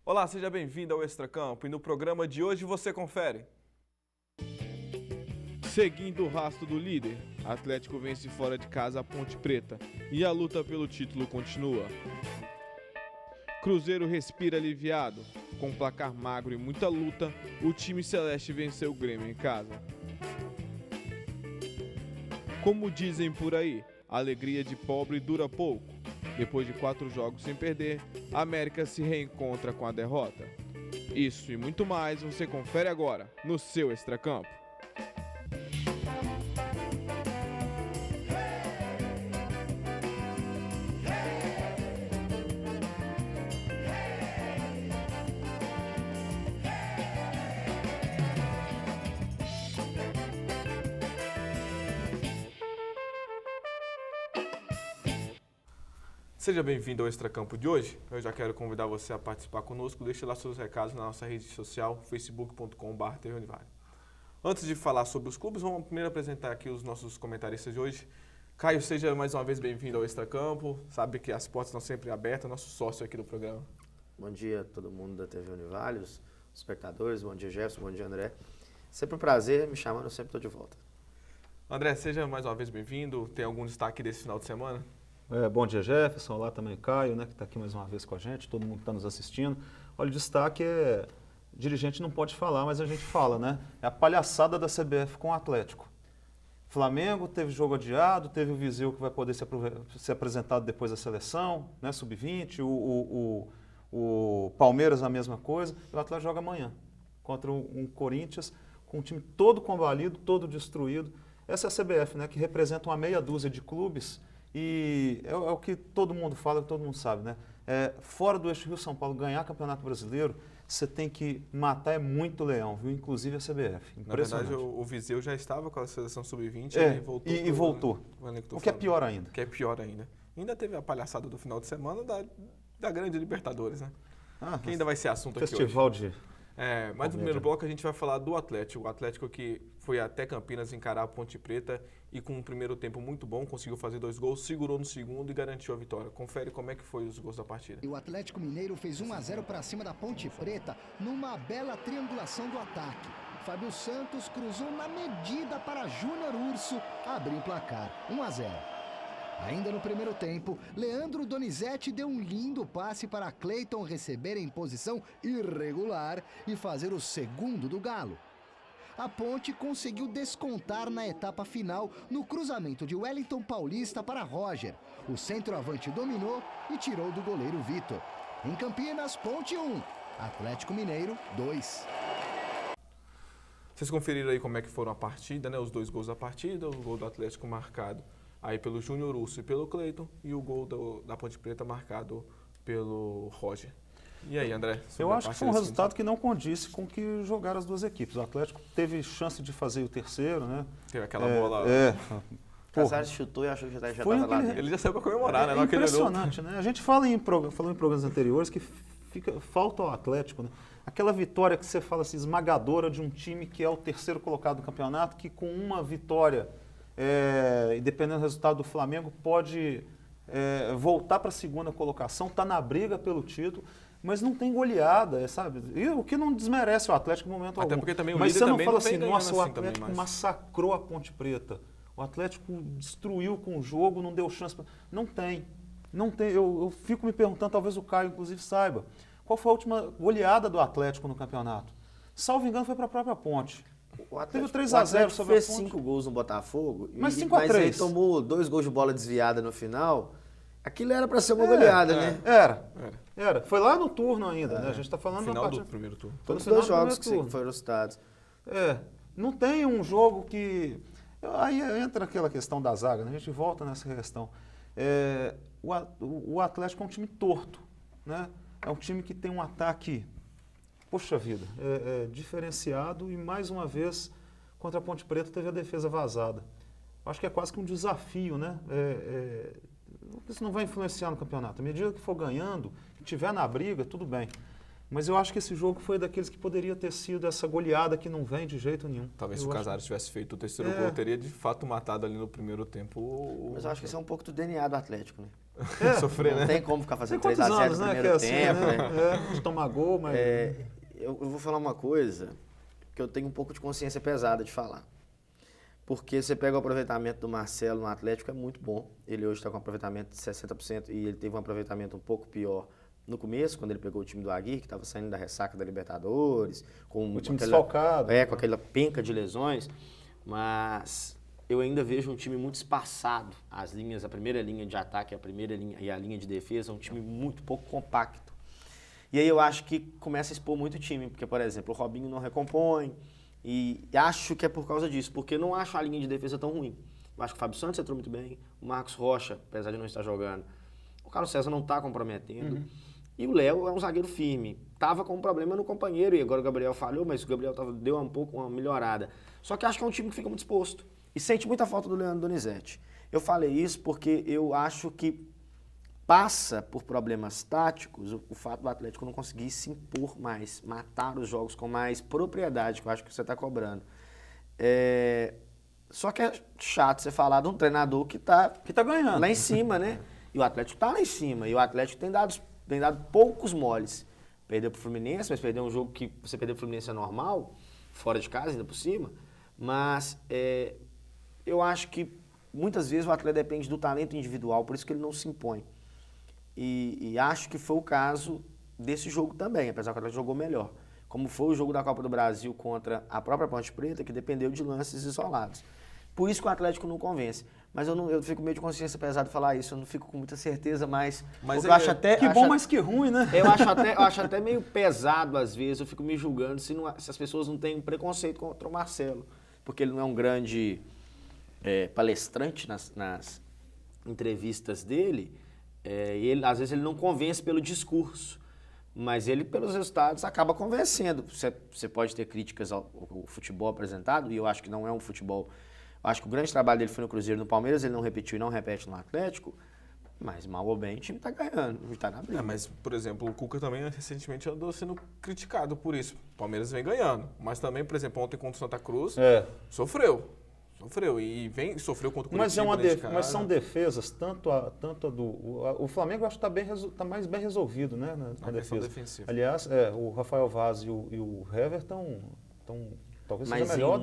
Olá, seja bem-vindo ao Extracampo e no programa de hoje você confere. Seguindo o rastro do líder, Atlético vence fora de casa a Ponte Preta e a luta pelo título continua. Cruzeiro respira aliviado. Com placar magro e muita luta, o time celeste venceu o Grêmio em casa. Como dizem por aí, a alegria de pobre dura pouco. Depois de 4 jogos sem perder, a América se reencontra com a derrota. Isso e muito mais você confere agora no seu Extracampo. Seja bem-vindo ao Extracampo de hoje. Eu já quero convidar você a participar conosco. Deixe lá seus recados na nossa rede social, facebook.com/tvunivale. Antes de falar sobre os clubes, vamos primeiro apresentar aqui os nossos comentaristas de hoje. Caio, seja mais uma vez bem-vindo ao Extracampo. Sabe que as portas estão sempre abertas, nosso sócio aqui do programa. Bom dia a todo mundo da TV Univale, os espectadores. Bom dia, Jefferson. Bom dia, André. Sempre um prazer, me chamando, eu sempre estou de volta. André, seja mais uma vez bem-vindo. Tem algum destaque desse final de semana? Bom dia, Jefferson. Olá também, Caio, né, que está aqui mais uma vez com a gente, todo mundo que está nos assistindo. Olha, o destaque dirigente não pode falar, mas a gente fala, né? É a palhaçada da CBF com o Atlético. Flamengo teve jogo adiado, teve o Viseu que vai poder ser apresentado depois da seleção, né, sub-20, o Palmeiras a mesma coisa, e o Atlético joga amanhã contra um Corinthians com um time todo convalido, todo destruído. Essa é a CBF, né, que representa uma meia dúzia de clubes. E é o que todo mundo fala, todo mundo sabe, né? Fora do eixo Rio-São Paulo, ganhar Campeonato Brasileiro, você tem que matar muito leão, viu? Inclusive a CBF. Na verdade, o Viseu já estava com a seleção sub-20 e voltou. O que é pior ainda. Ainda teve a palhaçada do final de semana da grande Libertadores, né? Que ainda vai ser assunto aqui hoje. Festival de... Mas no primeiro bloco a gente vai falar do Atlético. O Atlético que foi até Campinas encarar a Ponte Preta e com um primeiro tempo muito bom, conseguiu fazer 2 gols, segurou no segundo e garantiu a vitória. Confere como é que foi os gols da partida. E o Atlético Mineiro fez 1-0 para cima da Ponte Preta numa bela triangulação do ataque. Fábio Santos cruzou na medida para Júnior Urso abrir o placar, 1-0. Ainda no primeiro tempo, Leandro Donizete deu um lindo passe para Cleiton receber em posição irregular e fazer o segundo do Galo. A Ponte conseguiu descontar na etapa final no cruzamento de Wellington Paulista para Roger. O centroavante dominou e tirou do goleiro Vitor. Em Campinas, Ponte 1, Atlético Mineiro 2. Vocês conferiram aí como é que foram a partida, né? Os 2 gols da partida, o gol do Atlético marcado aí pelo Júnior Urso e pelo Cleiton, e o gol da Ponte Preta marcado pelo Roger. E aí, André? Eu acho que foi um resultado que não condisse com que jogaram as duas equipes. O Atlético teve chance de fazer o terceiro, né? Teve aquela bola... Casares chutou e achou que já estava lá dentro. Ele já saiu para comemorar, né? Impressionante, né? A gente falou em programas anteriores que falta ao Atlético, né? Aquela vitória que você fala assim, esmagadora de um time que é o terceiro colocado no campeonato, que com uma vitória... e dependendo do resultado do Flamengo, pode voltar para a segunda colocação, está na briga pelo título, mas não tem goleada, sabe? E o que não desmerece o Atlético no momento algum. Até porque também o mas líder você não também fala não vem assim, ganhando nossa, o assim Atlético também, massacrou a Ponte Preta. O Atlético destruiu com o jogo, não deu chance. Não tem. Eu fico me perguntando, talvez o Caio inclusive saiba, qual foi a última goleada do Atlético no campeonato? Salvo engano, foi para a própria Ponte. O Atlético, teve 3-0 sobre a Ponte. Fez 5 gols no Botafogo, mas 5-3. Mas aí tomou 2 gols de bola desviada no final. Aquilo era para ser uma goleada, né? Era. Foi lá no turno ainda, né? A gente está falando no final partida... do primeiro turno. Todos os 2 jogos que foram citados. Não tem um jogo que... Aí entra aquela questão da zaga, né? A gente volta nessa questão. O Atlético é um time torto, né? É um time que tem um ataque... Poxa vida, diferenciado e mais uma vez contra a Ponte Preta teve a defesa vazada. Acho que é quase que um desafio, né? Isso não vai influenciar no campeonato. À medida que for ganhando, que estiver na briga, tudo bem. Mas eu acho que esse jogo foi daqueles que poderia ter sido essa goleada que não vem de jeito nenhum. Talvez se o Casares tivesse feito o terceiro gol, teria de fato matado ali no primeiro tempo. Mas eu acho que isso é um pouco do DNA do Atlético, né? Sofrer, Não né? tem como ficar fazendo Tem 3 quantos a 0 anos, no né? Que é primeiro assim, tempo, né? né? De tomar gol, mas... Eu vou falar uma coisa que eu tenho um pouco de consciência pesada de falar. Porque você pega o aproveitamento do Marcelo no Atlético, é muito bom. Ele hoje está com um aproveitamento de 60% e ele teve um aproveitamento um pouco pior no começo, quando ele pegou o time do Aguirre, que estava saindo da ressaca da Libertadores. Com O time desfalcado. com aquela penca de lesões. Mas eu ainda vejo um time muito espaçado. As linhas, a primeira linha de ataque, a primeira linha e a linha de defesa, é um time muito pouco compacto. E aí eu acho que começa a expor muito o time, porque, por exemplo, o Robinho não recompõe, e acho que é por causa disso, porque não acho a linha de defesa tão ruim. Eu acho que o Fábio Santos entrou muito bem, o Marcos Rocha, apesar de não estar jogando, o Carlos César não está comprometendo, e o Léo é um zagueiro firme. Tava com um problema no companheiro, e agora o Gabriel falhou, mas o Gabriel deu um pouco uma melhorada. Só que acho que é um time que fica muito exposto, e sente muita falta do Leandro Donizete. Eu falei isso porque eu acho que passa por problemas táticos o fato do Atlético não conseguir se impor mais, matar os jogos com mais propriedade, que eu acho que você está cobrando. Só que é chato você falar de um treinador que tá ganhando lá em cima, né? E o Atlético tá lá em cima, e o Atlético tem dado poucos moles. Perdeu pro Fluminense, mas perdeu um jogo que você perder pro Fluminense é normal, fora de casa, ainda por cima. Mas eu acho que muitas vezes o atleta depende do talento individual, por isso que ele não se impõe. E acho que foi o caso desse jogo também, apesar que o Atlético jogou melhor. Como foi o jogo da Copa do Brasil contra a própria Ponte Preta, que dependeu de lances isolados. Por isso que o Atlético não convence. Mas eu fico meio de consciência pesada de falar isso, eu não fico com muita certeza, mas eu acho até... Que bom, mas que ruim, né? Eu acho até meio pesado às vezes, eu fico me julgando se as pessoas não têm um preconceito contra o Marcelo, porque ele não é um grande palestrante nas entrevistas dele, e às vezes ele não convence pelo discurso, mas ele, pelos resultados, acaba convencendo. Você pode ter críticas ao futebol apresentado, e eu acho que não é um futebol... Eu acho que o grande trabalho dele foi no Cruzeiro, no Palmeiras, ele não repetiu e não repete no Atlético, mas mal ou bem o time está ganhando, está na briga. Mas, por exemplo, o Cuca também recentemente andou sendo criticado por isso. O Palmeiras vem ganhando, mas também, por exemplo, ontem contra o Santa Cruz, sofreu e sofreu contra o Curitiba. Mas são defesas, tanto a do... O Flamengo acho que está mais bem resolvido, né, na defesa. Defensiva. Aliás, o Rafael Vaz e o Hever estão talvez seja mas melhor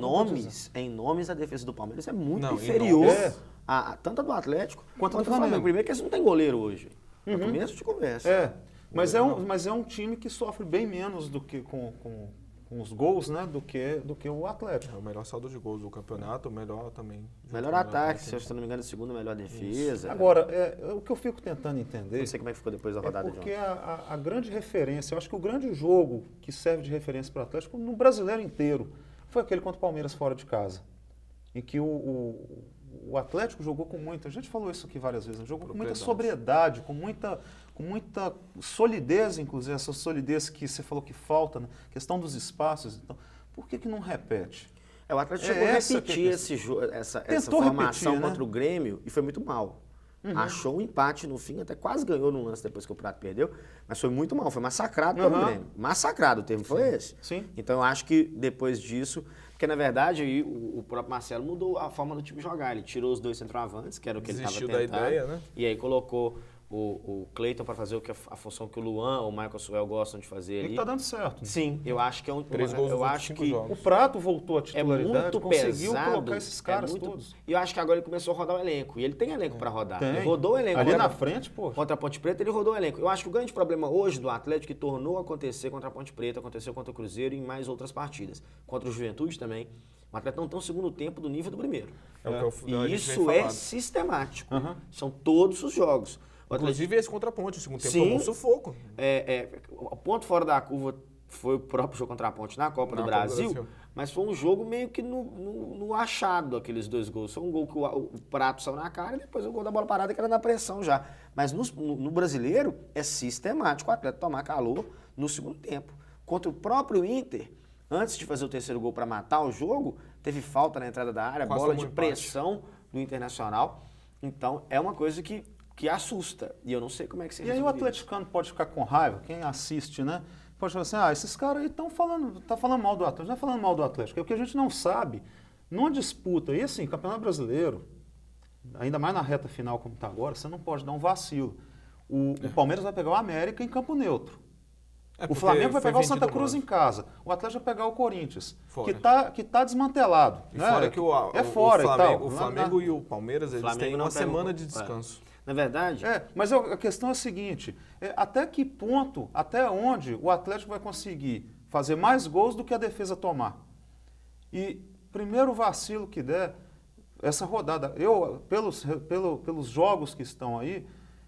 em nomes a defesa do Palmeiras é muito Não, inferior tanto a do Atlético quanto a do Flamengo. Primeiro que eles não têm goleiro hoje. No começo de conversa. Mas é um time que sofre bem menos do que com os gols, né, do que o Atlético. É o melhor saldo de gols do campeonato, o melhor também. Melhor ataque, se eu não me engano, a segunda melhor defesa. Isso. Agora, o que eu fico tentando entender... Não sei como é que ficou depois da rodada de ontem. Porque a grande referência, eu acho que o grande jogo que serve de referência para o Atlético, no brasileiro inteiro, foi aquele contra o Palmeiras fora de casa. Em que o Atlético jogou com muita... A gente falou isso aqui várias vezes, jogou com muita sobriedade, com muita solidez, inclusive, essa solidez que você falou que falta, né? Questão dos espaços. Então, por que não repete? O Atlético chegou a repetir essa formação contra o Grêmio e foi muito mal. Achou um empate no fim, até quase ganhou no lance depois que o Prato perdeu, mas foi muito mal, foi massacrado pelo Grêmio. Massacrado, o termo foi esse. Sim. Então eu acho que depois disso, porque na verdade o próprio Marcelo mudou a forma do time jogar, ele tirou os dois centroavantes, que era o que ele estava tentando. Desistiu da ideia, né? E aí colocou o Cleiton para fazer a função que o Luan ou o Michael Suel gostam de fazer ali. E tá dando certo. Sim, eu acho que é 3 gols eu acho que o Prato voltou à titularidade, muito conseguiu pesado, colocar esses caras todos. E eu acho que agora ele começou a rodar o elenco. E ele tem elenco para rodar. Tem. Ele rodou o elenco. Ali na frente, pô. Contra a Ponte Preta, ele rodou o elenco. Eu acho que o grande problema hoje do Atlético, que tornou acontecer contra a Ponte Preta, aconteceu contra o Cruzeiro e em mais outras partidas. Contra o Juventude também. O Atlético não tem um segundo tempo do nível do primeiro. E isso é sistemático. São todos os jogos. Inclusive esse contra a Ponte, o segundo tempo tomou um sufoco. O ponto fora da curva foi o próprio jogo contra a Ponte na Copa do Brasil, mas foi um jogo meio que no achado, aqueles 2 gols. Foi um gol que o Prato saiu na cara e depois o gol da bola parada que era na pressão já. Mas no brasileiro é sistemático o Atlético tomar calor no segundo tempo. Contra o próprio Inter, antes de fazer o 3º gol para matar o jogo, teve falta na entrada da área, bola de pressão do Internacional. Então é uma coisa que assusta. E eu não sei como é que você resolve. E aí o atleticano pode ficar com raiva, quem assiste, né? Pode falar assim, esses caras aí estão falando mal do Atlético. Não é falando mal do Atlético, é o que a gente não sabe. Numa disputa, e assim, Campeonato Brasileiro, ainda mais na reta final como está agora, você não pode dar um vacilo. O Palmeiras vai pegar o América em campo neutro. O Flamengo vai pegar o Santa Cruz em casa. O Atlético vai pegar o Corinthians, que tá desmantelado. E né? fora que o Flamengo e o Palmeiras, eles têm uma semana de descanso. Na verdade... Mas a questão é a seguinte, até que ponto, até onde o Atlético vai conseguir fazer mais gols do que a defesa tomar? E primeiro vacilo que der, essa rodada, pelos jogos que estão aí,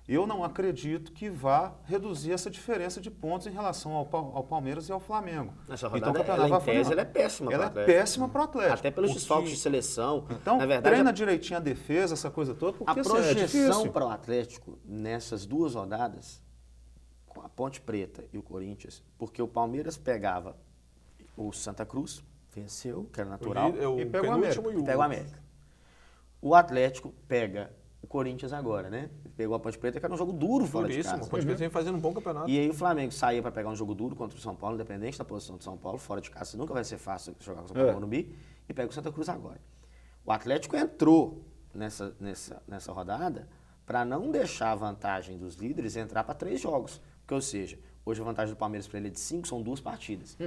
eu não acredito que vá reduzir essa diferença de pontos em relação ao Palmeiras e ao Flamengo. Essa rodada, ela é péssima para o Atlético. É péssima para o Atlético. Até pelos desfalques de seleção. Então, na verdade, treina direitinho a defesa, essa coisa toda, porque a projeção é difícil. para o Atlético nessas duas rodadas, com a Ponte Preta e o Corinthians, porque o Palmeiras pegava o Santa Cruz, venceu, que era natural, e pega o América. O Atlético pega o Corinthians agora, né? Pegou a Ponte Preta, que era um jogo duro fora de casa. A Ponte Preta vem fazendo um bom campeonato. E aí o Flamengo saía para pegar um jogo duro contra o São Paulo, independente da posição do São Paulo, fora de casa. Nunca vai ser fácil jogar com o São Paulo no Morumbi. E pega o Santa Cruz agora. O Atlético entrou nessa rodada para não deixar a vantagem dos líderes entrar para 3 jogos. Porque, ou seja, hoje a vantagem do Palmeiras para ele é de 5, são 2 partidas.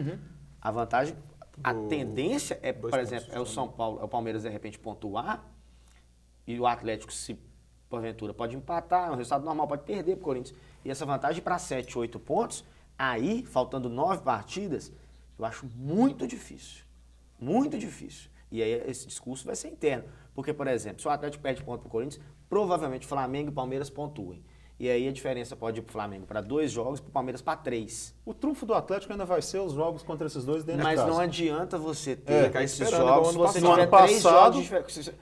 A vantagem, a tendência é, por exemplo, é o São Paulo, é o Palmeiras de repente pontuar e o Atlético, se porventura, pode empatar, é um resultado normal, pode perder para o Corinthians. E essa vantagem para 7, 8 pontos, aí, faltando 9 partidas, eu acho muito difícil. Muito difícil. E aí esse discurso vai ser interno. Porque, por exemplo, se o Atlético perde ponto para o Corinthians, provavelmente Flamengo e Palmeiras pontuem. E aí a diferença pode ir para o Flamengo para 2 jogos, para o Palmeiras para 3. O trunfo do Atlético ainda vai ser os jogos contra esses dois dentro de casa. Mas não adianta você ter esses esperando jogos se você tiver 3 jogos.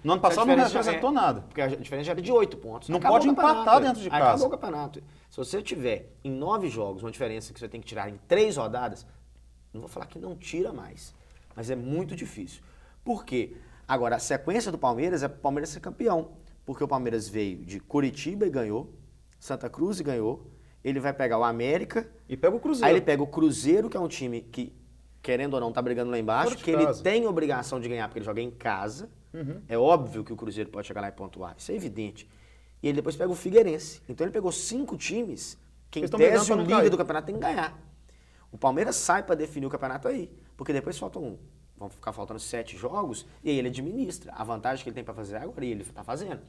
No ano passado não representou nada. Porque a diferença já era de 8 pontos. Não pode empatar dentro de casa. Acabou o campeonato. Se você tiver em 9 jogos uma diferença que você tem que tirar em 3 rodadas, não vou falar que não tira mais, mas é muito difícil. Por quê? Agora, a sequência do Palmeiras é o Palmeiras ser campeão. Porque o Palmeiras veio de Curitiba e ganhou, Santa Cruz e ganhou, ele vai pegar o América... E pega o Cruzeiro. Aí ele pega o Cruzeiro, que é um time que, querendo ou não, tá brigando lá embaixo, que ele tem obrigação de ganhar porque ele joga em casa. É óbvio que o Cruzeiro pode chegar lá e pontuar, isso é evidente. E ele depois pega o Figueirense. Então ele pegou 5 times que, em tese, o líder do campeonato tem que ganhar. O Palmeiras sai para definir o campeonato aí, porque depois vão ficar faltando 7 jogos, e aí ele administra. A vantagem que ele tem para fazer agora, e ele está fazendo.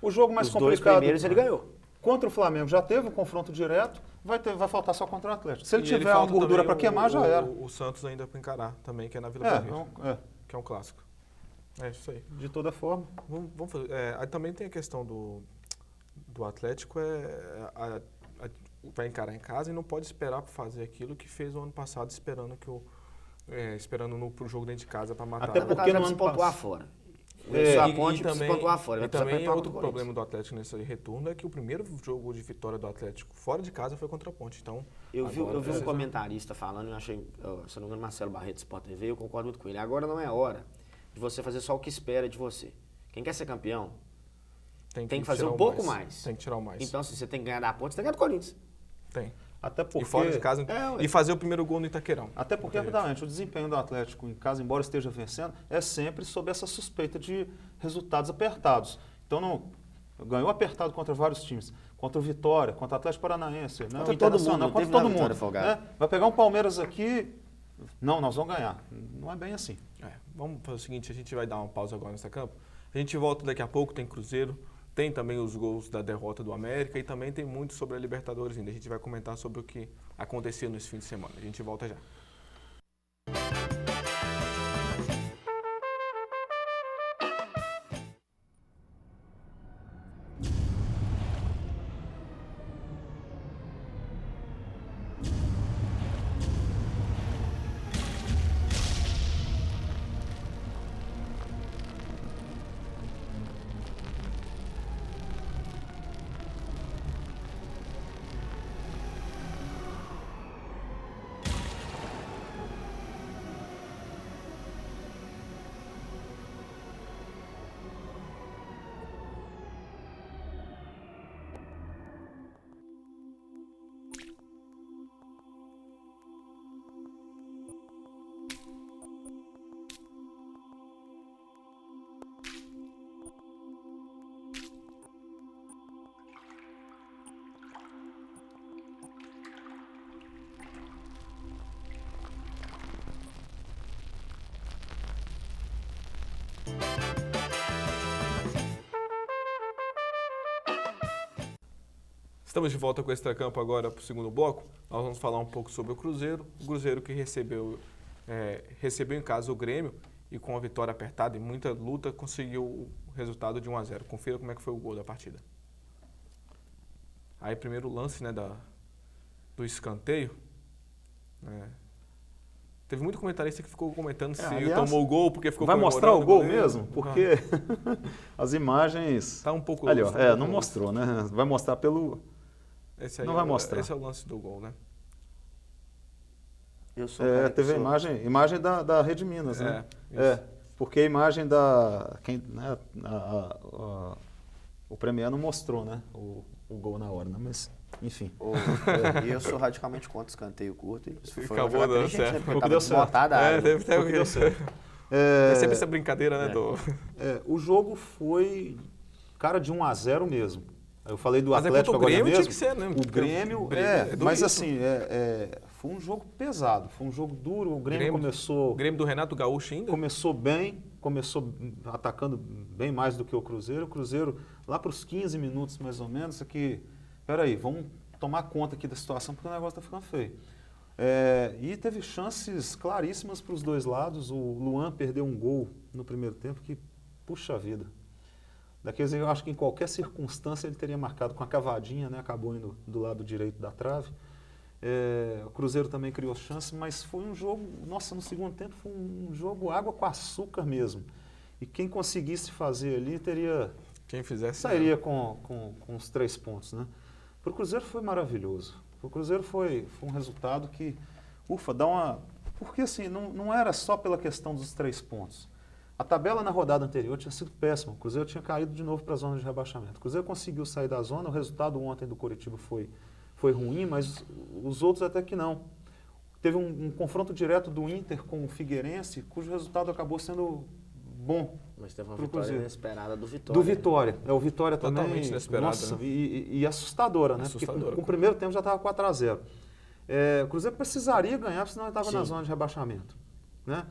O jogo mais os complicado, 2 primeiros ele ganhou. Contra o Flamengo já teve um confronto direto, vai faltar só contra o Atlético. Se ele tiver uma gordura para queimar, já era. O Santos ainda para encarar também, que é na Vila Belmiro, que é um clássico. É isso aí. De toda forma. Vamos fazer. Aí também tem a questão do Atlético, vai encarar em casa e não pode esperar para fazer aquilo que fez o ano passado, esperando pro jogo dentro de casa para matar. Até porque não se pontuar fora. A Ponte precisa pontuar fora. E também outro problema do Atlético nesse retorno é que o primeiro jogo de vitória do Atlético fora de casa foi contra a Ponte. Então, eu vi um comentarista falando, eu achei, se não me engano, Marcelo Barreto, Sport TV, eu concordo muito com ele. Agora não é hora de você fazer só o que espera de você. Quem quer ser campeão tem que fazer um pouco mais. Tem que tirar o mais. Então, se você tem que ganhar da Ponte, você tem que ganhar do Corinthians. Tem. Até porque... E fora de casa, e fazer o primeiro gol no Itaquerão. Até porque, rapidamente, o desempenho do Atlético em casa, embora esteja vencendo, é sempre sob essa suspeita de resultados apertados. Então, ganhou apertado contra vários times. Contra o Vitória, contra o Atlético Paranaense, né? Contra todo mundo, contra todo mundo. Né? Vai pegar um Palmeiras aqui, não, nós vamos ganhar. Não é bem assim. Vamos fazer o seguinte, a gente vai dar uma pausa agora nessa campo. A gente volta daqui a pouco, tem Cruzeiro. Tem também os gols da derrota do América e também tem muito sobre a Libertadores ainda. A gente vai comentar sobre o que aconteceu nesse fim de semana. A gente volta já. Estamos de volta com o Extracampo agora para o segundo bloco. Nós vamos falar um pouco sobre o Cruzeiro. O Cruzeiro que recebeu em casa o Grêmio e com a vitória apertada e muita luta conseguiu o resultado de 1-0. Confira como é que foi o gol da partida. Aí primeiro lance, né, do escanteio. Teve muito comentarista que ficou comentando se aliás, tomou o gol porque ficou vai comemorando. mostrar o gol goleiro. mesmo? Porque as imagens... Tá um pouco... Ali, ó, tá um pouco não mostrou, né? Vai mostrar pelo... Esse aí não vai mostrar. Esse é o lance do gol, né? Eu sou teve a imagem da Rede Minas, né? Porque a imagem da... o Premier não mostrou, né? O gol na hora, né? Mas, enfim. E eu sou radicalmente contra escanteio curto. Acabou dando certo. Porque deu certo. Deu certo. É sempre essa brincadeira, né? O jogo foi, cara, de 1-0 mesmo. Eu falei do mas Atlético agora mesmo. Tinha que ser, né? O Grêmio, mas assim, foi um jogo pesado, foi um jogo duro. O Grêmio começou... O Grêmio do Renato Gaúcho ainda? Começou bem, começou atacando bem mais do que o Cruzeiro. O Cruzeiro, lá para os 15 minutos mais ou menos, aqui, peraí, vamos tomar conta aqui da situação porque o negócio está ficando feio. E teve chances claríssimas para os dois lados. O Luan perdeu um gol no primeiro tempo que, puxa vida. Daqueles eu acho que em qualquer circunstância ele teria marcado com a cavadinha, né? Acabou indo do lado direito da trave. O Cruzeiro também criou chance, mas foi um jogo, nossa, no segundo tempo foi um jogo água com açúcar mesmo. E quem conseguisse fazer ali sairia com os 3 pontos, né? Para o Cruzeiro foi maravilhoso. Para o Cruzeiro foi um resultado que, porque assim, não era só pela questão dos 3 pontos. A tabela na rodada anterior tinha sido péssima. O Cruzeiro tinha caído de novo para a zona de rebaixamento. O Cruzeiro conseguiu sair da zona, o resultado ontem do Coritiba foi ruim, mas os outros até que não. Teve um confronto direto do Inter com o Figueirense, cujo resultado acabou sendo bom. Mas teve uma vitória inesperada do Vitória. Do Vitória. O Vitória também. Totalmente inesperada. Nossa, né? e assustadora, né? Assustadora. Porque com o primeiro tempo já estava 4-0. O Cruzeiro precisaria ganhar, senão ele estava na zona de rebaixamento. Né?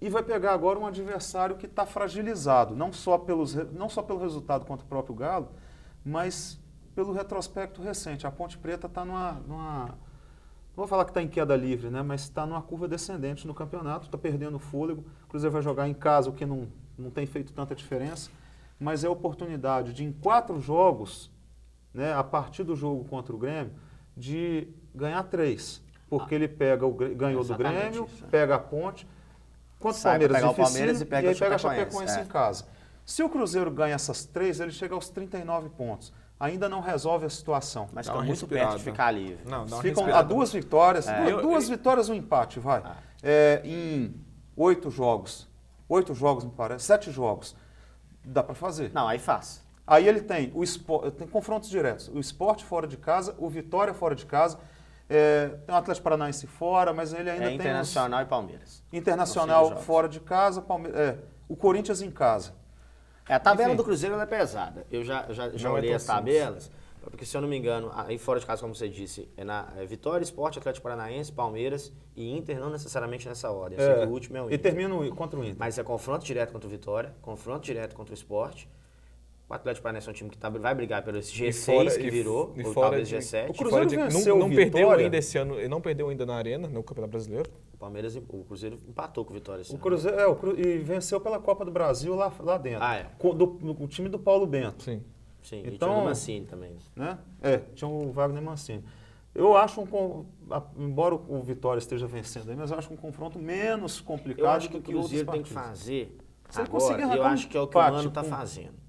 E vai pegar agora um adversário que está fragilizado, não só pelo resultado contra o próprio Galo, mas pelo retrospecto recente. A Ponte Preta está não vou falar que está em queda livre, né? Mas está numa curva descendente no campeonato, está perdendo fôlego. O Cruzeiro vai jogar em casa, o que não tem feito tanta diferença, mas é a oportunidade de, em 4 jogos, né, a partir do jogo contra o Grêmio, de ganhar 3. Porque ele ganhou do Grêmio, pega a Ponte, contra o Palmeiras, pega o Palmeiras e pega a Chapecoense Chapecoense em casa. Se o Cruzeiro ganha essas 3, ele chega aos 39 pontos. Ainda não resolve a situação. Mas fica muito perto de ficar livre. Ficam a 2 vitórias, 2 vitórias, um empate, vai. Em 8 jogos, me parece, 7 jogos, dá para fazer. Não, aí faz. Aí ele tem tem confrontos diretos, o Sport fora de casa, o Vitória fora de casa, tem o Atlético Paranaense fora, mas ele ainda tem Internacional e Palmeiras. Internacional fora de casa, o Corinthians em casa. A tabela do Cruzeiro ela é pesada. Eu já olhei as tabelas, porque se eu não me engano, aí fora de casa, como você disse, é Vitória, Sport, Atlético Paranaense, Palmeiras e Inter, não necessariamente nessa ordem. Eu sei que o último é o Inter. E termina contra o Inter. Mas é confronto direto contra o Vitória, confronto direto contra o Sport. O Atlético Paranaense é um time que vai brigar pelo G6 que virou, ou talvez G7. O Cruzeiro venceu não perdeu ainda esse ano, ele não perdeu ainda na Arena, no Campeonato Brasileiro. O Cruzeiro empatou com o Vitória esse ano. E venceu pela Copa do Brasil lá dentro. O time do Paulo Bento. Sim. Sim, então, e tinha o Mancini também. Né? Tinha o Wagner Mancini. Eu acho, embora o Vitória esteja vencendo aí, mas eu acho um confronto menos complicado. Eu acho que o Cruzeiro tem que fazer agora, eu acho que é o que o Mano está fazendo.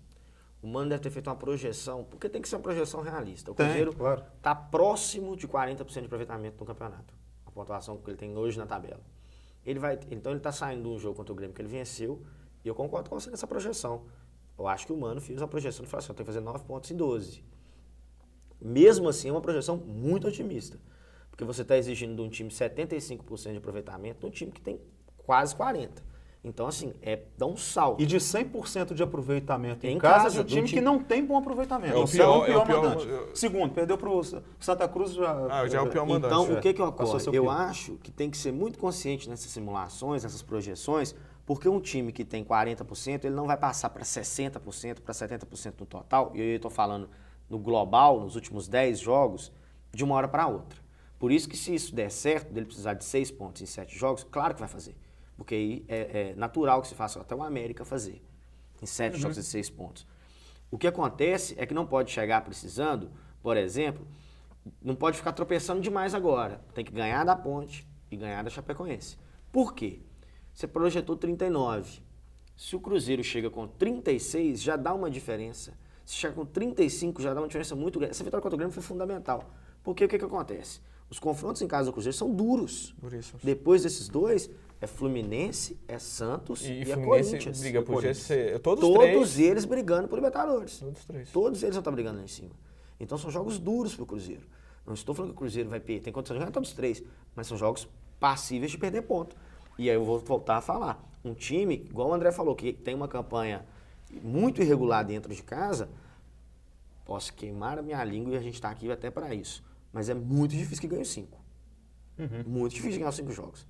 O Mano deve ter feito uma projeção, porque tem que ser uma projeção realista. O Cruzeiro está próximo de 40% de aproveitamento no campeonato. A pontuação que ele tem hoje na tabela. Então ele está saindo de um jogo contra o Grêmio que ele venceu, e eu concordo com você nessa projeção. Eu acho que o Mano fez uma projeção de falar assim, eu tenho que fazer 9 pontos em 12. Mesmo assim, é uma projeção muito otimista. Porque você está exigindo de um time 75% de aproveitamento, de um time que tem quase 40%. Então, assim, dá um salto. E de 100% de aproveitamento em casa de um time que não tem bom aproveitamento. É o pior mandante. Segundo, perdeu para o Santa Cruz já é o pior mandante. Então, o que ocorre? Eu acho que tem que ser muito consciente nessas simulações, nessas projeções, porque um time que tem 40%, ele não vai passar para 60%, para 70% no total, e eu estou falando no global, nos últimos 10 jogos, de uma hora para outra. Por isso que se isso der certo, dele precisar de 6 pontos em 7 jogos, claro que vai fazer. Porque aí é natural que se faça até o América fazer, em 7 jogos de 6 pontos. O que acontece é que não pode chegar precisando, por exemplo, não pode ficar tropeçando demais agora. Tem que ganhar da Ponte e ganhar da Chapecoense. Por quê? Você projetou 39. Se o Cruzeiro chega com 36, já dá uma diferença. Se chega com 35, já dá uma diferença muito grande. Essa vitória contra o Grêmio foi fundamental. Porque o que acontece? Os confrontos em casa do Cruzeiro são duros. Duríssimos. Depois desses dois, é Fluminense, é Santos e é Fluminense Corinthians. briga por GC. Todos eles brigando por Libertadores. Todos três. Todos eles vão estar brigando lá em cima. Então são jogos duros para o Cruzeiro. Não estou falando que o Cruzeiro vai perder, tem condição de ganhar todos os 3, mas são jogos passíveis de perder ponto. E aí eu vou voltar a falar. Um time, igual o André falou, que tem uma campanha muito irregular dentro de casa, posso queimar a minha língua e a gente está aqui até para isso. Mas é muito difícil que ganhe 5. Muito difícil ganhar os 5 jogos.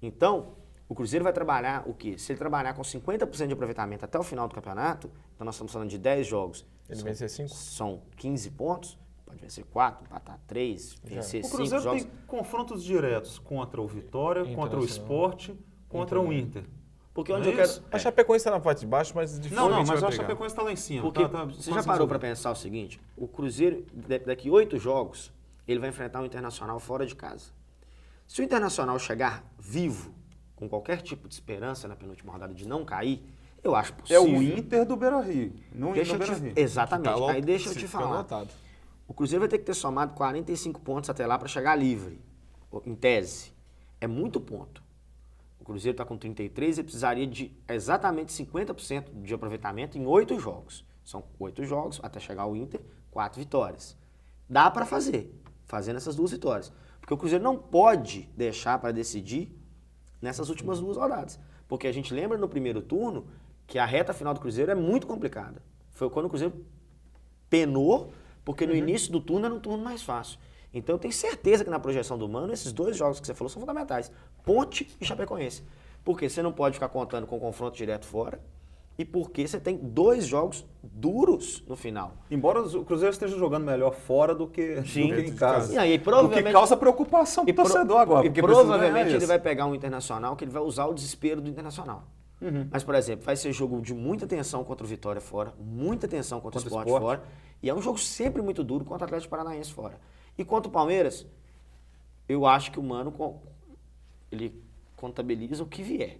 Então, o Cruzeiro vai trabalhar o quê? Se ele trabalhar com 50% de aproveitamento até o final do campeonato, então nós estamos falando de 10 jogos. Ele vencer 5? São 15 pontos, pode vencer 4, empatar 3, vencer O 5 Cruzeiro jogos. tem confrontos diretos contra o Vitória, contra o Sport, contra o Inter. Porque Não onde é eu quero... isso? A Chapecoense está na parte de baixo, mas dificilmente Não, mas vai a pegar. Chapecoense está lá em cima. Porque tá você já parou para pensar o seguinte, o Cruzeiro, daqui 8 jogos, ele vai enfrentar o Internacional fora de casa. Se o Internacional chegar vivo, com qualquer tipo de esperança na penúltima rodada de não cair, eu acho É possível. o Inter do Beira-Rio. Deixa eu te... Exatamente. Tá Aí deixa eu te fica falar. lotado. O Cruzeiro vai ter que ter somado 45 pontos até lá para chegar livre, em tese. É muito ponto. O Cruzeiro está com 33 e precisaria de exatamente 50% de aproveitamento em 8 jogos. São 8 jogos até chegar ao Inter, 4 vitórias. Dá para fazer, fazendo essas 2 vitórias. Porque o Cruzeiro não pode deixar para decidir nessas últimas 2 rodadas. Porque a gente lembra no primeiro turno que a reta final do Cruzeiro é muito complicada. Foi quando o Cruzeiro penou, porque no início do turno era um turno mais fácil. Então eu tenho certeza que na projeção do Mano, esses 2 jogos que você falou são fundamentais. Ponte e Chapecoense. Porque você não pode ficar contando com confronto direto fora e porque você tem 2 jogos duros no final. Embora o Cruzeiro esteja jogando melhor fora do que em casa. E aí, O que provavelmente... causa preocupação para o torcedor agora. E porque precisa provavelmente ganhar ele isso. vai pegar um Internacional que ele vai usar o desespero do Internacional. Mas, por exemplo, vai ser jogo de muita tensão contra o Vitória fora, muita tensão contra o Sport fora. E é um jogo sempre muito duro contra o Atlético Paranaense fora. E contra o Palmeiras, eu acho que o Mano, ele contabiliza o que vier.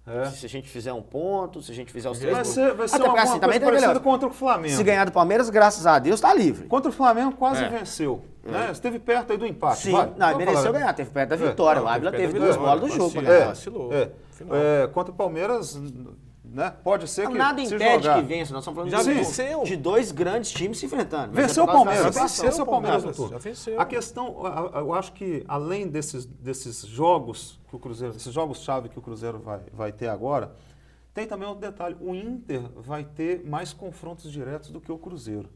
É. Se a gente fizer um ponto, se a gente fizer os 3 Vai gols. ser, vai ser Até uma porque, assim, coisa também tem parecida melhor. contra o Flamengo. Se ganhar do Palmeiras, graças a Deus, tá livre. Contra o Flamengo quase venceu. Né? Esteve perto aí do empate. Sim, vai. não, Vamos mereceu falar. ganhar, teve perto da vitória. O Ávila teve 2 bolas do jogo pra ganhar. Vacilou. Final. Contra o Palmeiras, né? Pode ser que Nada se impede jogar. que vença, nós estamos falando Já de, venceu. de 2 grandes times se enfrentando. Mas Venceu é o por causa da Palmeiras. situação. Venceu o Palmeiras no Já turno. venceu. A questão, eu acho que além desses jogos que o Cruzeiro, esses jogos-chave que o Cruzeiro vai ter agora, tem também outro detalhe. O Inter vai ter mais confrontos diretos do que o Cruzeiro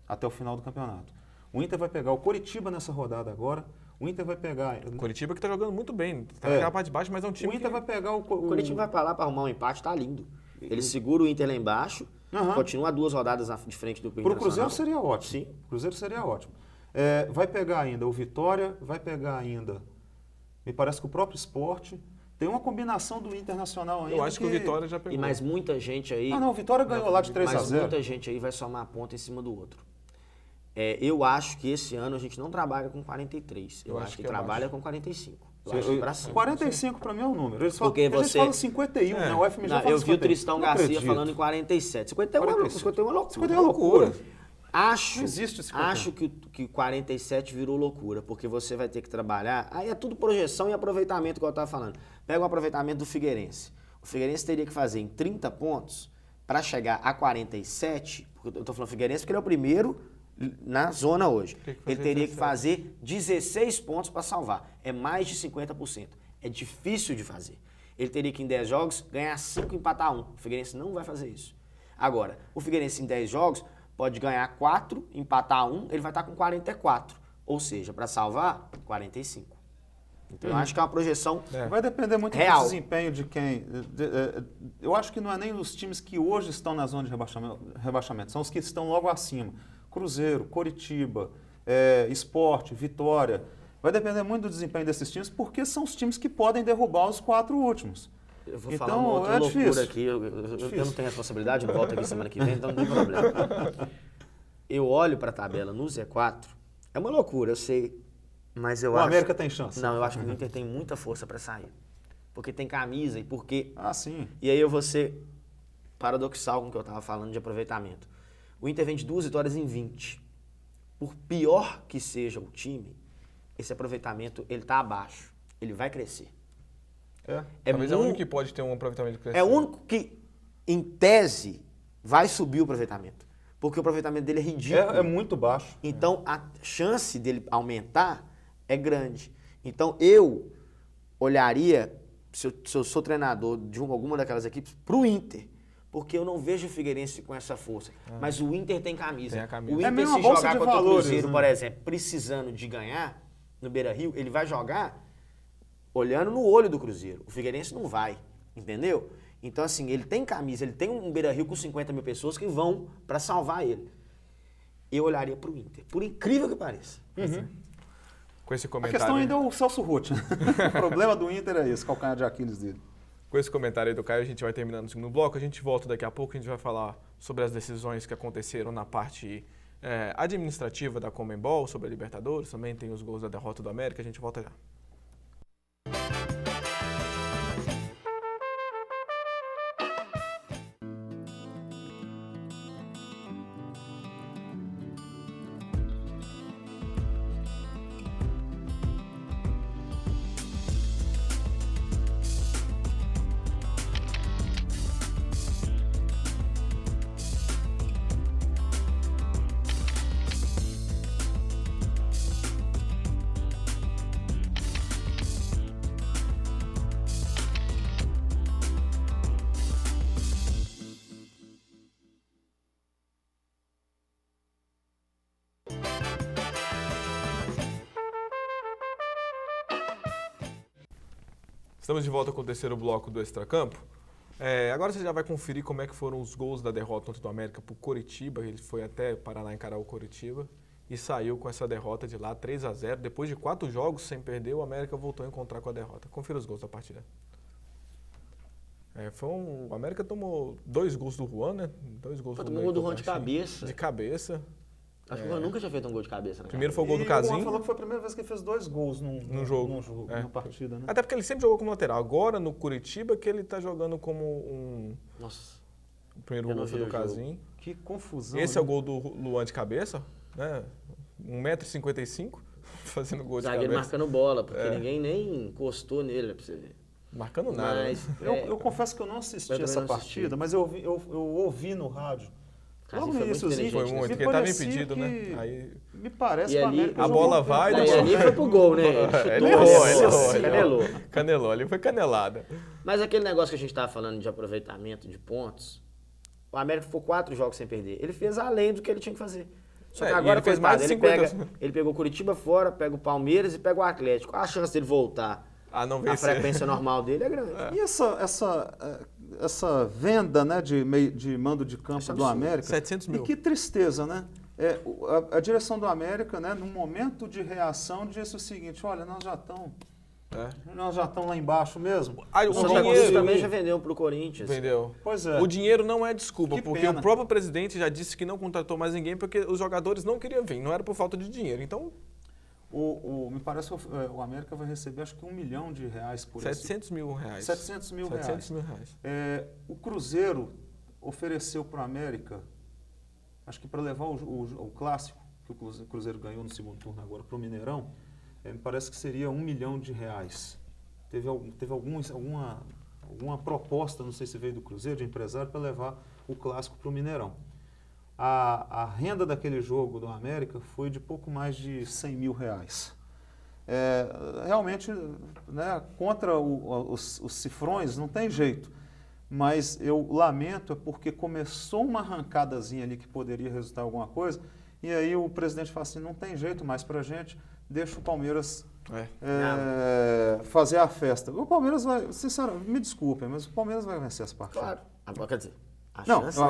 até o final do campeonato. O Inter vai pegar o Coritiba nessa rodada agora. O Inter vai pegar... O Coritiba que tá jogando muito bem. Tá É. na parte de baixo, mas é um time O Inter que... vai pegar o... O Corinthians vai pra lá pra arrumar um empate, tá lindo. Ele segura o Inter lá embaixo, Aham. continua 2 rodadas de frente do Para o Internacional. Cruzeiro seria ótimo. Sim. O Cruzeiro seria ótimo. Vai pegar ainda o Vitória, vai pegar ainda... Me parece que o próprio Sport... Tem uma combinação do Internacional ainda. Eu acho que o Vitória já pegou. E mais muita gente aí... Ah, não, o Vitória ganhou lá de 3 a Mas 0. muita gente aí vai somar ponto em cima do outro. Eu acho que esse ano a gente não trabalha com 43. Eu acho que é trabalha baixo. com 45. Eu acho que pra cima. 45 para mim é o número. Eles falam, Porque a gente você- fala 51, né? O FMG Não, fala eu vi o 51. Tristão Não Garcia acredito. falando em 47. 51 é 45. loucura. 51 é loucura. Acho, Não existe 51. acho que o 47 virou loucura, porque você vai ter que trabalhar. Aí é tudo projeção e aproveitamento, que eu estava falando. Pega o aproveitamento do Figueirense. O Figueirense teria que fazer em 30 pontos para chegar a 47. Porque eu estou falando Figueirense porque ele é o primeiro na zona hoje. Tem que fazer Ele teria 17. que fazer 16 pontos para salvar. É mais de 50%. É difícil de fazer. Ele teria que, em 10 jogos, ganhar 5 e empatar 1. O Figueirense não vai fazer isso. Agora, o Figueirense, em 10 jogos, pode ganhar 4, empatar 1, ele vai estar com 44. Ou seja, para salvar, 45. Então, eu acho que é uma projeção Vai depender muito Real. do desempenho de quem... Eu acho que não é nem os times que hoje estão na zona de rebaixamento, são os que estão logo acima. Cruzeiro, Coritiba, Sport, Vitória. Vai depender muito do desempenho desses times, porque são os times que podem derrubar os 4 últimos. Eu vou Então, falar uma outra loucura difícil. aqui, eu não tenho responsabilidade, eu volto aqui semana que vem, então não tem problema. Eu olho para a tabela no Z4, é uma loucura, eu sei, mas eu O acho... América tem chance. Não, eu acho que o Inter tem muita força para sair. Porque tem camisa e porque... Ah, sim. E aí eu vou ser paradoxal com o que eu estava falando de aproveitamento. O Inter vem de 2 vitórias em 20. Por pior que seja o time, esse aproveitamento, ele tá abaixo. Ele vai crescer. Talvez é o único que pode ter um aproveitamento crescente. É o único que, em tese, vai subir o aproveitamento. Porque o aproveitamento dele é ridículo. É muito baixo. Então, a chance dele aumentar é grande. Então, eu olharia, se eu sou treinador de alguma daquelas equipes, para o Inter. Porque eu não vejo o Figueirense com essa força. Mas o Inter tem camisa. Tem a camisa. O É Inter, mesmo se a bolsa jogar de contra o valores, Cruzeiro, né? por exemplo, precisando de ganhar no Beira-Rio, ele vai jogar olhando no olho do Cruzeiro. O Figueirense não vai, entendeu? Então, assim, ele tem camisa, ele tem um Beira-Rio com 50 mil pessoas que vão para salvar ele. Eu olharia para o Inter, por incrível que pareça. Com esse A comentário, questão ainda é o Celso Roth. O problema do Inter é esse, calcanhar de Aquiles dele. com esse comentário aí do Caio, a gente vai terminando o segundo bloco. A gente volta daqui a pouco, a gente vai falar sobre as decisões que aconteceram na parte administrativa da Conmebol, sobre a Libertadores, também tem os gols da derrota do América, a gente volta já. Estamos de volta com o terceiro bloco do Extracampo. Agora você já vai conferir como é que foram os gols da derrota contra o América para o Coritiba. Ele foi até Paraná encarar o Coritiba e saiu com essa derrota de lá, 3-0. Depois de 4 jogos sem perder, o América voltou a encontrar com a derrota. Confira os gols da partida. O América tomou 2 gols do Juan, né? 2 gols Tomou um gol do Juan de cabeça. De cabeça. Acho que o Juan nunca tinha feito um gol de cabeça. Né? Primeiro foi o gol do E o Juan Casim. falou que foi a primeira vez que ele fez 2 gols num jogo, numa partida, né? Até porque ele sempre jogou como lateral. Agora, no Curitiba, que ele está jogando como Nossa. o primeiro Eu não gol foi vi do o jogo. Casim. Que confusão. Esse né? é o gol do Luan de cabeça, né? 1,55 m, fazendo gol de Zagueiro cabeça. marcando bola, porque ninguém nem encostou nele, pra você ver. Marcando nada. Né? Mas, Eu confesso que eu não assisti Eu também essa não assisti. partida, mas eu ouvi no rádio. Casim Logo foi no muito iníciozinho, inteligente, Foi né? muito, me porque ele estava parecia impedido, que- né? Aí Me parece E que o ali, América a jogou bola bem. vai, Daí deixou- ali foi pro gol, né? Ele Chutou, errou, nossa, ele canelou. Canelou, ali foi canelada. Mas aquele negócio que a gente estava falando de aproveitamento de pontos, o América ficou 4 jogos sem perder. Ele fez além do que ele tinha que fazer. Só que E agora, ele fez coitado, mais de ele 50. ele pegou o Curitiba fora, pega o Palmeiras e pega o Atlético. Qual a chance dele voltar? Ah, não A vencer. frequência normal dele é grande. E essa venda, né, de mando de campo Isso é do absurdo. América? 700 mil. E que tristeza, né? A direção do América, né, num momento de reação, disse o seguinte: olha, nós já estamos lá embaixo mesmo. Aí, o O Santa Cruz dinheiro também já vendeu pro Corinthians. vendeu. Pois é. O dinheiro não é desculpa, Que porque pena. o próprio presidente já disse que não contratou mais ninguém porque os jogadores não queriam vir, não era por falta de dinheiro. Então, Me parece que o América vai receber acho que R$1 milhão por 700 mil reais. 700 mil 700 reais. mil reais. O Cruzeiro ofereceu para o América, acho que para levar o clássico, que o Cruzeiro ganhou no segundo turno agora, para o Mineirão, me parece que seria R$1 milhão. Teve alguma proposta, não sei se veio do Cruzeiro, de empresário, para levar o clássico para o Mineirão. A renda daquele jogo do América foi de pouco mais de R$100 mil. Realmente, né, contra os cifrões não tem jeito, mas eu lamento porque começou uma arrancadazinha ali que poderia resultar em alguma coisa, e aí o presidente fala assim, não tem jeito mais pra gente, deixa o Palmeiras fazer a festa. O Palmeiras vai, sinceramente, me desculpem, mas o Palmeiras vai vencer essa partida. Claro. Quer dizer,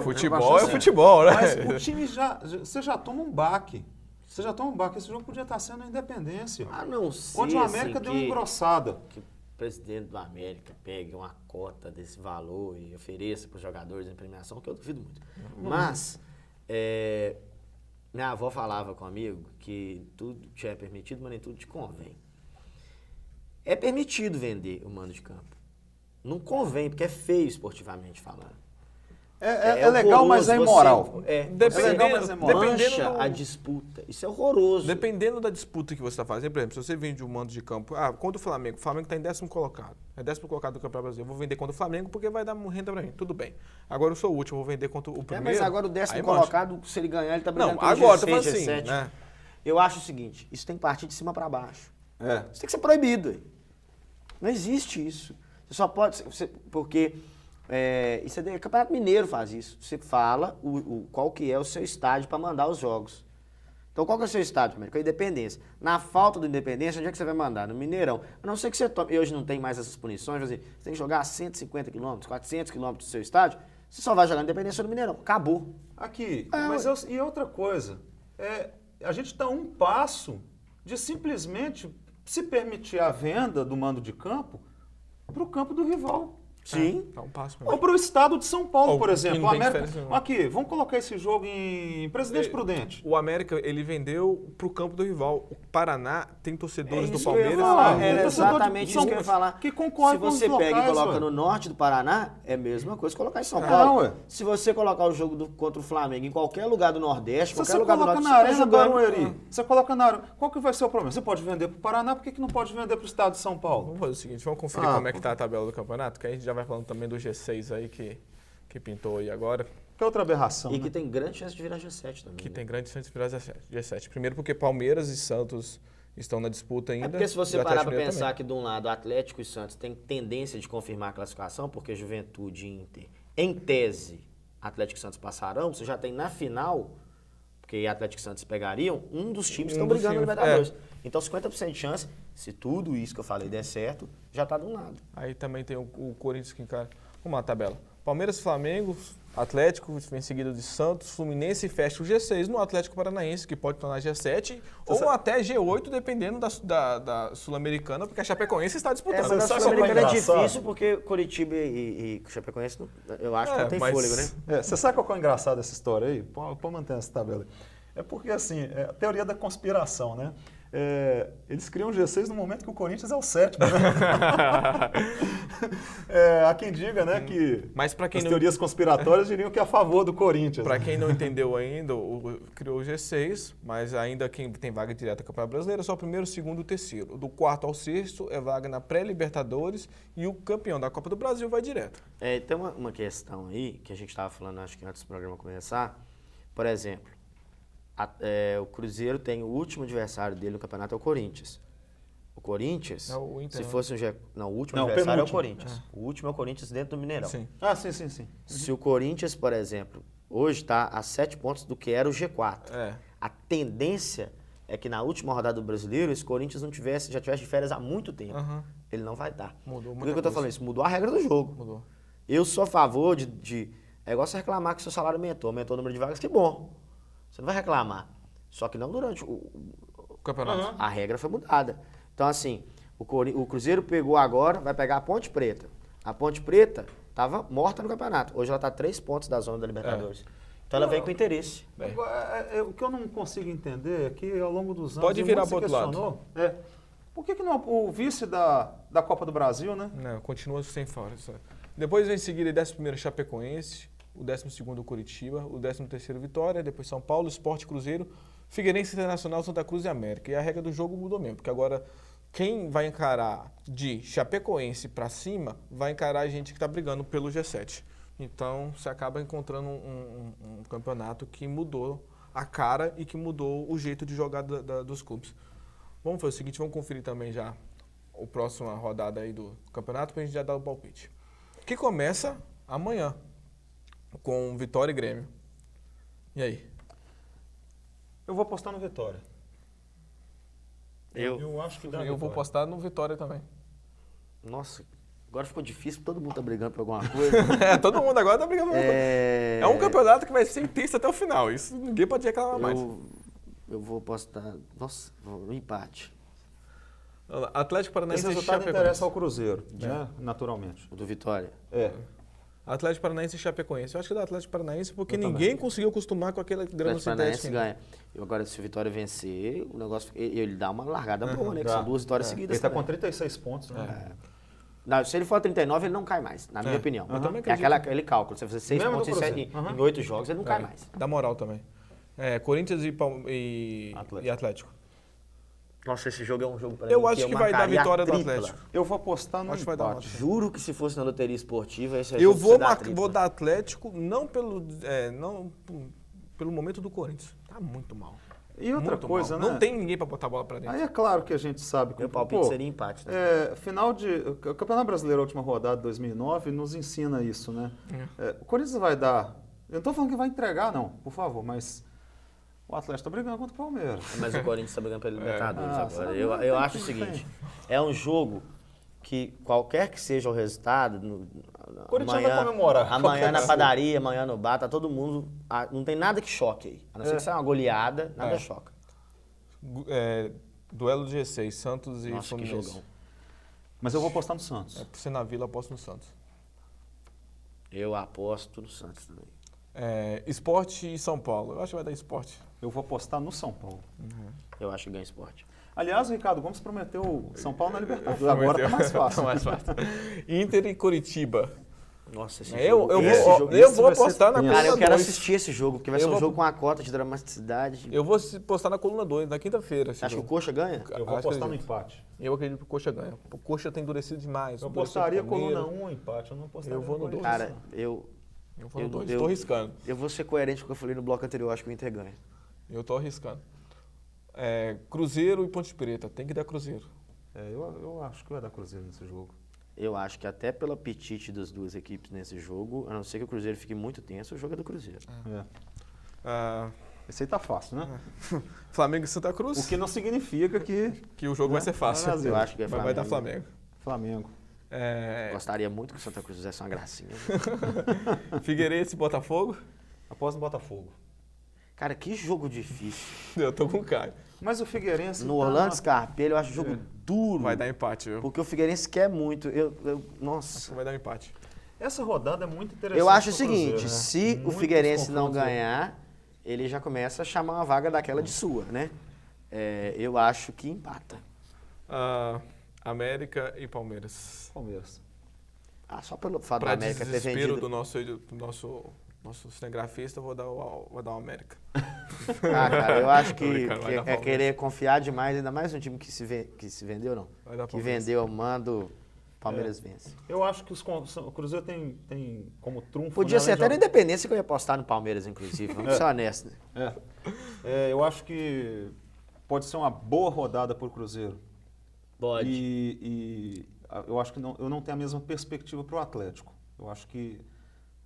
Futebol é futebol, né? Mas o time você já toma um baque. Você já toma um baque. Esse jogo podia estar sendo a Independência. A não ser Onde o América deu uma engrossada. que o presidente do América pegue uma cota desse valor e ofereça para os jogadores em premiação, que eu duvido muito. Mas, minha avó falava comigo que tudo te é permitido, mas nem tudo te convém. É permitido vender o mando de campo. Não convém, porque é feio esportivamente falando. É legal, mas é imoral. Mancha a disputa. Isso é horroroso. Dependendo da disputa que você está fazendo, por exemplo, se você vende um mando de campo, contra o Flamengo está em 10º colocado. É 10º colocado do Campeonato Brasileiro. Eu vou vender contra o Flamengo porque vai dar renda para mim. Tudo bem. Agora eu sou o último, eu vou vender contra o primeiro. Mas agora o 10º colocado, se ele ganhar, ele está brigando Não, pelo agora, G6, tô falando assim, G7. né? Eu acho o seguinte, isso tem que partir de cima para baixo. É. Isso tem que ser proibido. Aí. Não existe isso. Você só pode... porque... isso é Campeonato Mineiro faz isso. Você fala qual que é o seu estádio para mandar os jogos. Então, qual que é o seu estádio, primeiro? Com a Independência. Na falta do Independência, onde é que você vai mandar? No Mineirão. A não ser que você tome... E hoje não tem mais essas punições. Você tem que jogar a 150 quilômetros, 400 quilômetros do seu estádio. Você só vai jogar Independência no Mineirão. Acabou. Aqui, e outra coisa. A gente está um passo de simplesmente se permitir a venda do mando de campo para o campo do rival. Sim. Dá um passo mesmo. Ou para o estado de São Paulo, Ou por que exemplo. não O tem América, diferença nenhuma. aqui, vamos colocar esse jogo em Presidente Prudente. O América, ele vendeu pro campo do rival. O Paraná tem torcedores do Isso que eu ia Palmeiras. falar. e Era torcedor de exatamente São isso que eu ia falar. que concorre Se com os você pega locais, e coloca ué. no norte do Paraná, é a mesma coisa que colocar em São Paulo. ué. Se você colocar o jogo contra o Flamengo em qualquer lugar do Nordeste, Se qualquer você lugar do coloca Norte, na você tá Arena jogando. Barueri, você coloca na Arena, qual que vai ser o problema? Você pode vender para o Paraná, por que não pode vender para o estado de São Paulo? Vamos fazer o seguinte, vamos conferir como é que tá a tabela do campeonato, que a gente já vai falando também do G6 aí que pintou aí agora, Que outra aberração, E né? que tem grande chance de virar G7 também. que né? tem grande chance de virar G7. Primeiro porque Palmeiras e Santos estão na disputa ainda. Porque se você e o parar Atlético para Mineiro pensar também. que de um lado Atlético e Santos tem tendência de confirmar a classificação, porque Juventude e Inter, em tese, Atlético e Santos passarão, você já tem na final, porque Atlético e Santos pegariam, um dos times que estão dos brigando no times, Libertadores. Então 50% de chance, se tudo isso que eu falei der certo, já está de um lado. Aí também tem o Corinthians que encara. Vamos lá, tabela. Palmeiras, Flamengo, Atlético, vem seguido de Santos, Fluminense fecha o G6 no Atlético Paranaense, que pode tornar G7 ou até G8, dependendo da Sul-Americana, porque a Chapecoense está disputando. Mas a sabe qual é Sul-Americana é engraçado? difícil porque Curitiba e Chapecoense, eu acho que não tem mas- fôlego, né? Você sabe qual é engraçado essa história aí? Pode manter essa tabela. É porque, assim, a teoria da conspiração, né? Eles criam o G6 no momento que o Corinthians é o sétimo, né? Há quem diga, né, que Mas para quem as não teorias conspiratórias diriam que é a favor do Corinthians. Para né? quem não entendeu ainda, criou o G6, mas ainda quem tem vaga direta no Campeonato Brasileiro é só o primeiro, o segundo e o terceiro. Do quarto ao sexto é vaga na pré-Libertadores e o campeão da Copa do Brasil vai direto. Tem uma questão aí, que a gente estava falando, acho que antes do programa começar. Por exemplo, o Cruzeiro tem o último adversário dele no campeonato é o Corinthians. O Corinthians, É o Inter, se né? fosse um Não, o último Não, adversário é o penúltimo. Corinthians. O último é o Corinthians dentro do Mineirão. Sim. Ah, sim. Se o Corinthians, por exemplo, hoje está a 7 pontos do que era o G4. É. A tendência é que na última rodada do Brasileiro, esse Corinthians já tivesse de férias há muito tempo. Aham. Ele não vai estar. Mudou Por muita que eu tô coisa. falando isso? Mudou a regra do jogo. Mudou. Eu sou a favor de... É igual você reclamar que seu salário aumentou o número de vagas, que bom. Você não vai reclamar. Só que não durante O campeonato. a regra foi mudada. Então, assim, o Cruzeiro pegou agora, vai pegar a Ponte Preta. A Ponte Preta estava morta no campeonato. Hoje ela está a 3 pontos da zona da Libertadores. Então ela vem com interesse. Bem. O que eu não consigo entender é que ao longo dos anos... Pode virar muito pro se outro questionou, por que não o vice da Copa do Brasil, né? Não, continua sem fora. Depois vem em seguida o 11º Chapecoense, o 12º Curitiba, o 13º Vitória, depois São Paulo, Sport Cruzeiro, Figueirense Internacional, Santa Cruz e América. E a regra do jogo mudou mesmo, porque agora quem vai encarar de Chapecoense para cima vai encarar a gente que está brigando pelo G7. Então você acaba encontrando um campeonato que mudou a cara e que mudou o jeito de jogar dos clubes. Vamos fazer o seguinte, vamos conferir também já a próxima rodada aí do campeonato para a gente já dar o palpite. Que começa amanhã com Vitória e Grêmio. E aí? Eu vou apostar no Vitória. Eu acho que dá Eu vou Vitória. postar no Vitória também. Nossa, Agora ficou difícil, todo mundo tá brigando por alguma coisa. Todo mundo agora tá brigando. É um campeonato que vai ser intenso até o final. Isso ninguém pode reclamar mais. Eu vou postar... Nossa, um empate. Atlético Paranaense Esse e resultado Chapecoense. interessa ao Cruzeiro, né? Naturalmente. O do Vitória. Atlético Paranaense e Chapecoense. Eu acho que é do Atlético Paranaense porque Eu ninguém conseguiu acostumar com aquele O grande Atlético Paranaense ganha. Agora, se o Vitória vencer, o negócio... Ele dá uma largada boa, né? Que são 2 vitórias seguidas. Ele tá também. com 36 pontos, né? Não, se ele for a 39, ele não cai mais, na minha opinião. Eu também É acredito. aquele cálculo. Se você 6 Mesmo pontos do Cruzeiro. em 8 jogos, ele não cai mais. Dá moral também. Corinthians e Atlético. Nossa, esse jogo é um jogo pra Eu mim acho que vai dar marcaria vitória do tripla. Atlético. Eu vou apostar no Acho que vai dar empate. Juro que se fosse na loteria esportiva, esse é Eu jogo que você dá a tripla. vou dar Atlético não pelo momento do Corinthians. Tá muito mal. E outra Muito coisa, mal. né? Não tem ninguém pra botar a bola pra dentro. Aí é claro que a gente sabe que Meu palpite seria empate. Né? final de o Campeonato Brasileiro, a última rodada de 2009, nos ensina isso, né? O Corinthians vai dar. Eu não estou falando que vai entregar, não, por favor, mas o Atlético está brigando contra o Palmeiras. Mas o Corinthians está brigando pela Libertadores agora. sabe, Eu acho o tem. seguinte, é um jogo que qualquer que seja o resultado, O Corinthians vai comemorar. amanhã na padaria, amanhã no bar, tá todo mundo, não tem nada que choque aí. A não ser que seja uma goleada, nada choca. Duelo de G6, Santos e Nossa, que Fluminense. jogão. Mas eu vou apostar no Santos. Por ser na Vila, eu aposto no Santos. Eu aposto no Santos também. Sport e São Paulo. Eu acho que vai dar Sport. Eu vou apostar no São Paulo. Eu acho que ganha esporte. Aliás, o Ricardo Gomes prometeu o São Paulo na Libertadores. Agora tá mais fácil. Tá mais fácil. Inter e Curitiba. Nossa, esse Eu jogo... esse jogo- vou vai ser apostar na tenso. coluna Cara, eu quero 2. assistir esse jogo, porque vai ser um jogo com a cota de dramaticidade. Eu vou postar na coluna 2, na quinta-feira. esse Acho que o jogo. Coxa ganha? Eu vou Acho que apostar no acredito. empate. Eu acredito que o Coxa ganha. O Coxa tem endurecido demais. Eu endureceu apostaria o Palmeiras. coluna 1 empate. Eu não apostaria Eu vou no Corinthians, Cara, não. eu vou no 2. eu- Estou arriscando. vou ser coerente com o que eu falei no bloco anterior, acho que o Inter ganha. Eu estou arriscando. Cruzeiro e Ponte Preta. Tem que dar Cruzeiro. Eu acho que vai dar Cruzeiro nesse jogo. Eu acho que até pelo apetite das duas equipes nesse jogo, a não ser que o Cruzeiro fique muito tenso, o jogo é do Cruzeiro. Esse aí tá fácil, né? Flamengo e Santa Cruz. O que não significa que o jogo vai ser fácil. Brasil. Eu acho que é Mas vai dar Flamengo. Flamengo. Gostaria muito que o Santa Cruz fizesse uma gracinha. Figueirense e Botafogo. Após no Botafogo. Cara, que jogo difícil. Eu tô com o Caio. Mas o Figueirense No Orlando Scarpelli eu acho jogo duro. Vai dar empate, viu? Porque o Figueirense quer muito. Acho Nossa. que vai dar um empate. Essa rodada é muito interessante. Eu acho o pro seguinte, Cruzeiro, né? se o Muitos Figueirense não confrontos aí. ganhar, ele já começa a chamar uma vaga daquela de sua, né? Eu acho que empata. América e Palmeiras. Palmeiras. Só pelo fato da Pra América ter desespero vendido... do nosso cinegrafista, eu vou dar o América. cara, eu acho Tô que brincando, vai dar é Palmeiras. querer confiar demais, ainda mais um time que se vendeu, não. Vai dar Que Palmeiras. vendeu, mando, Palmeiras vence. Eu acho que o Cruzeiro tem como trunfo... Podia né, ser além até de- na Independência que eu ia apostar no Palmeiras, inclusive. Vamos ser honestos. Né? Eu acho que pode ser uma boa rodada para o Cruzeiro. Pode. E eu acho que eu não tenho a mesma perspectiva para o Atlético. Eu acho que,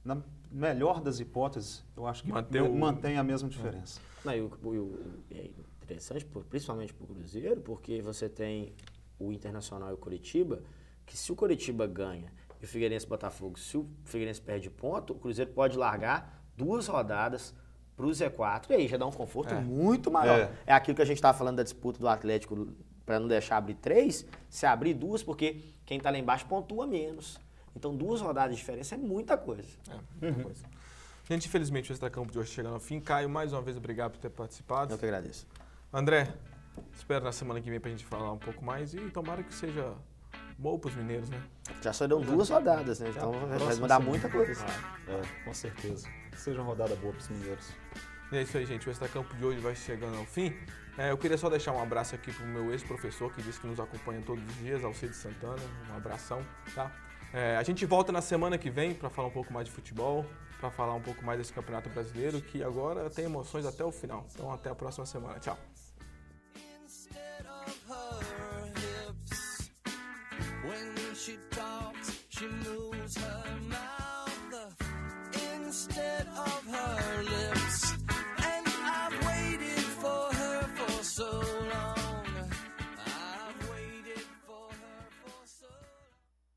na melhor das hipóteses, eu acho que mantém a mesma diferença. Não, é interessante, principalmente para o Cruzeiro, porque você tem o Internacional e o Coritiba, que se o Coritiba ganha e o Figueirense e o Botafogo, se o Figueirense perde ponto, o Cruzeiro pode largar 2 rodadas para o Z4 e aí já dá um conforto muito maior. É aquilo que a gente estava falando da disputa do Atlético, para não deixar abrir 3, se abrir 2, porque quem está lá embaixo pontua menos. Então 2 rodadas de diferença é muita coisa. Muita coisa. Gente, infelizmente o Extracampo de hoje chegando ao fim. Caio, mais uma vez, obrigado por ter participado. Eu que agradeço. André, espero na semana que vem pra gente falar um pouco mais e tomara que seja bom pros mineiros, né? Já só deu 2 rodadas, né? Então vai mudar muita coisa. Com certeza. Que seja uma rodada boa para os mineiros. E é isso aí, gente. O Extracampo de hoje vai chegando ao fim. Eu queria só deixar um abraço aqui pro meu ex-professor, que disse que nos acompanha todos os dias, Alcides Santana. Um abração, tá? A gente volta na semana que vem para falar um pouco mais de futebol, para falar um pouco mais desse Campeonato Brasileiro, que agora tem emoções até o final. Então, até a próxima semana. Tchau. Instead of her hips, when she talks, she moves her mouth. Instead of